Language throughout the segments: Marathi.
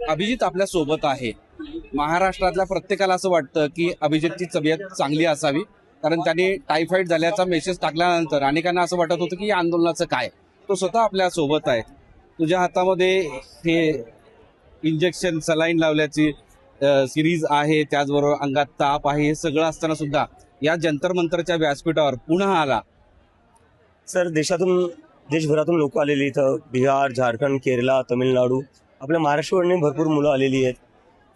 अभिजित आपल्या सोबत आहे. महाराष्ट्रातल्या प्रत्येकाला असं वाटतं की अभिजितची तब्येत चांगली असावी, कारण त्यांनी टायफॉइड झाल्याचा मेसेज टाकल्यानंतर अनेकांना असं वाटत होतं की या आंदोलनाचं काय. तो स्वतः आपल्या सोबत आहे. तुझ्या हातामध्ये हे इंजेक्शन सलाईन लावल्याची सिरीज आहे, त्याचबरोबर अंगात ताप आहे, हे सगळं असताना सुद्धा या जंतर मंतरच्या व्यासपीठावर पुन्हा आला. सर, देशभरातून लोक आलेली इथं, बिहार, झारखंड, केरला, तमिळनाडू, आपल्या महाराष्ट्रावरून भरपूर मुलं आलेली आहेत.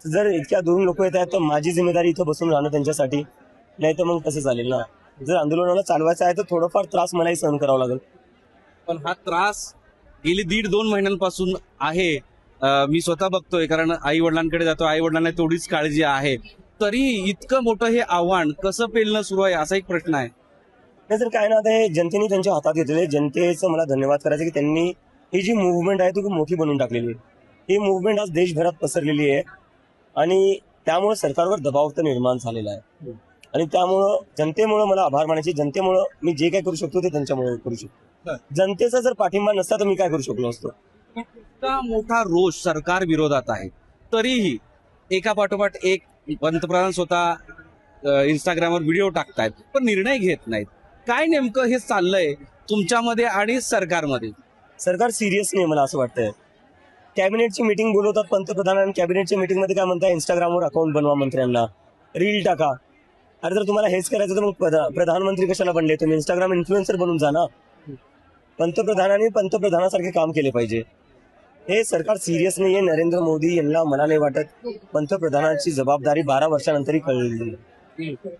जर इतक्या दुरून लोक येत आहेत तर माझी जिम्मेदारी इथं बसून राहणं त्यांच्यासाठी, नाही तर मग कसं चालेल ना. जर आंदोलनाला चालवायचं आहे तर थोडंफार त्रास मलाही सहन करावा लागेल. पण हा त्रास गेली 1.5-2 महिन्यांपासून आहे. मी स्वतः बघतोय, कारण आई वडिलांकडे जातो, आई वडिलांना तेवढीच काळजी आहे. तरी इतकं मोठं हे आव्हान कसं पेलणं सुरू आहे, असा एक प्रश्न आहे. नाही तर काय ना, आता हे जनतेने त्यांच्या हातात घेतलेले. जनतेचं मला धन्यवाद करायचं की त्यांनी ही जी मुव्हमेंट आहे ती खूप मोठी बनवून टाकलेली आहे. ही मुव्हमेंट आज देशभरात पसरलेली आहे आणि त्यामुळे सरकारवर दबाव तर निर्माण झालेला आहे. आणि त्यामुळं जनतेमुळं मला आभार मानायचे. जनतेमुळं मी जे काय करू शकतो ते त्यांच्यामुळे करू शकतो. जनतेचा जर पाठिंबा नसता तर मी काय करू शकलो असतो. इतका मोठा रोष सरकार विरोधात आहे, तरीही एका पाठोपाठ एक पंतप्रधान स्वतः इंस्टाग्रामवर व्हिडिओ टाकतायत, पण निर्णय घेत नाहीत. काय नेमकं हे चाललंय तुमच्यामध्ये आणि सरकारमध्ये? सरकार सिरियस नाही, मला असं वाटतंय. कॅबिनेटची मीटिंग बोलवतात पंतप्रधान आणि कॅबिनेटच्या मीटिंगमध्ये काय म्हणतात, इंस्टाग्रामवर अकाउंट बनवा, मंत्र्यांना रील टाका. अरे जर तुम्हाला हेच करायचं तर मग प्रधानमंत्री कशाला बनले? तुम्ही इंस्टाग्राम इन्फ्लुएन्सर बनून जा ना. पंतप्रधानांनी पंतप्रधानासारखे काम केले पाहिजे. हे सरकार सिरियस नाहीये. नरेंद्र मोदी यांना मला नाही वाटत पंतप्रधानाची जबाबदारी 12 वर्षानंतरही कळली.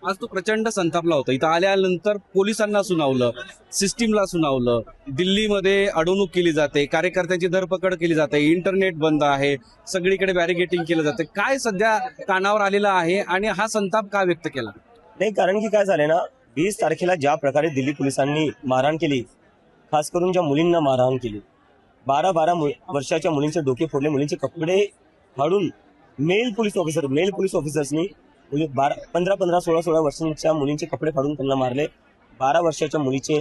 आज तो प्रचंड संतापला होता. इथं आल्यानंतर पोलिसांना सुनावलं, सिस्टीमला सुनावलं. दिल्लीमध्ये अडवणूक केली जाते, कार्यकर्त्यांची धरपकड केली जाते, इंटरनेट बंद आहे, सगळीकडे बॅरिगेटिंग केलं जाते. काय सध्या कानावर आलेलं आहे आणि हा संताप का व्यक्त केला? नाही, कारण की काय झालंय ना, 20 तारखेला ज्या प्रकारे दिल्ली पोलिसांनी मारहाण केली, खास करून ज्या मुलींना मारहाण केली, 12 वर्षाच्या मुलींचे डोके फोडले, मुलींचे कपडे फाडून मेल पोलीस ऑफिसर्सनी 15, 16 वर्षांच्या मुलींचे कपडे फाडून त्यांना मारले. 12 वर्षाच्या मुलीचे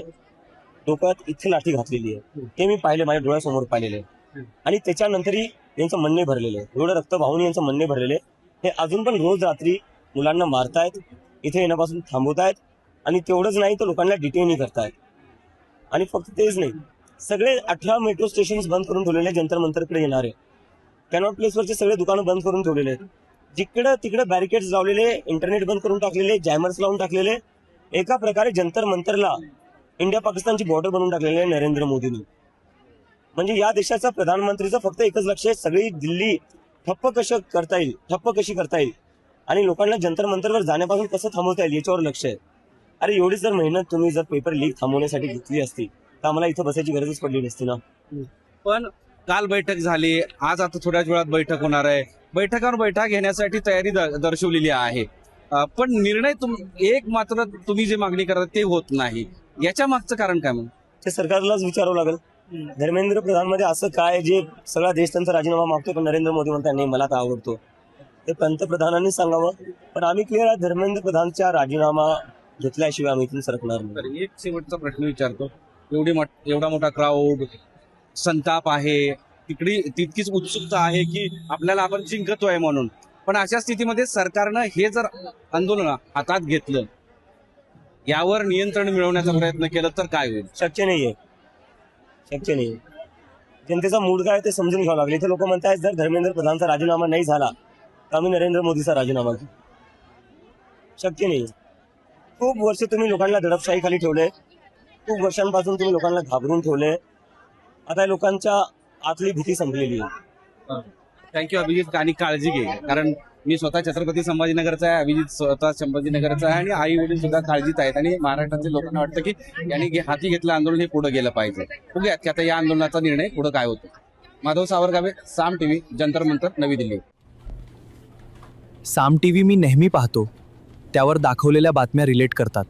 डोक्यात इथे लाठी घातलेली आहे. हे मी पाहिले, माझ्या डोळ्यासमोर पाहिलेले. आणि त्याच्यानंतरही यांचं म्हणणे भरलेले, एवढं रक्त वाहून यांचं म्हणणे भरलेले. हे अजून पण रोज रात्री मुलांना मारतायत, इथे येण्यापासून थांबवतायत. आणि तेवढंच नाही तर लोकांना डिटेनही करतायत. आणि फक्त तेच नाही, सगळे 18 मेट्रो स्टेशन बंद करून ठेवलेले. जंतर मंतरकडे येणारे कॅनॉट प्लेसवरचे सगळे दुकानं बंद करून ठेवलेले आहेत. जिकडं तिकडे बॅरिकेड्स लावलेले, इंटरनेट बंद करून टाकलेले, जॅमर्स लावून टाकलेले. एका प्रकारे जंतर मंतरला इंडिया पाकिस्तानची बॉर्डर बनवून टाकलेली आहे नरेंद्र मोदींनी. म्हणजे या देशाचा प्रधानमंत्रीचं फक्त एकच लक्ष आहे, सगळी दिल्ली ठप्प कशी करता येईल आणि लोकांना जंतर मंतरवर जाण्यापासून कसं थांबवता येईल याच्यावर लक्ष आहे. अरे एवढीच जर मेहनत तुम्ही जर पेपर लीक थांबवण्यासाठी घेतली असती तर आम्हाला इथं बसायची गरजच पडली नसती ना. पण काल बैठक झाली, आज आता थोड्याच वेळात बैठक होणार आहे. बैठकावर बैठक घेण्यासाठी तयारी दर्शवलेली आहे. पण निर्णय एक मात्र तुम्ही जे मागणी करता ते होत नाही. याच्या मागचं कारण काय? मग ते सरकारलाच विचारावं लागेल. धर्मेंद्र प्रधानमध्ये असं काय जे सगळा देश त्यांचा राजीनामा मागतो, पण नरेंद्र मोदी म्हणतात नाही मला तर आवडतो. ते पंतप्रधानांनी सांगावं. पण आम्ही क्लिअर आहे, धर्मेंद्र प्रधानचा राजीनामा घेतल्याशिवाय आम्ही इथून सरकणार नाही. एक शेवटचा प्रश्न विचारतो. एवढा मोठा क्राऊड, संताप आहे, तितकीच उत्सुकता आहे की आपल्याला आपण जिंकतोय म्हणून. पण अशा स्थितीमध्ये सरकारनं हे जर आंदोलन हातात घेतलं, यावर नियंत्रण मिळवण्याचा प्रयत्न केला तर काय होईल? शक्य नाहीये. जनतेचा मूड काय ते समजून घ्यावं लागले. इथे लोक म्हणतात जर धर्मेंद्र प्रधानचा राजीनामा नाही झाला तर आम्ही नरेंद्र मोदीचा राजीनामा घेऊ. शक्य नाही. खूप वर्ष तुम्ही लोकांना दडपशाही खाली ठेवले, खूप वर्षांपासून तुम्ही लोकांना घाबरून ठेवले. आता लोकांच्या आतली भीती संपलेली आहे. थँक्यू अभिजित. आणि काळजी घे, कारण मी स्वतः छत्रपती संभाजीनगरचा आहे, अभिजित स्वतः संभाजीनगरचा आहे आणि आई वडील सुद्धा काळजीत आहेत. आणि महाराष्ट्रातील लोकांना वाटतं की यांनी हाती घेतलं आंदोलन, हे पुढे गेलं पाहिजे. बघूयात की आता या आंदोलनाचा निर्णय पुढे काय होतो. माधव सावरगावे, साम टीव्ही, जंतर मंतर, नवी दिल्ली. साम टीव्ही मी नेहमी पाहतो. त्यावर दाखवलेल्या बातम्या रिलेट करतात.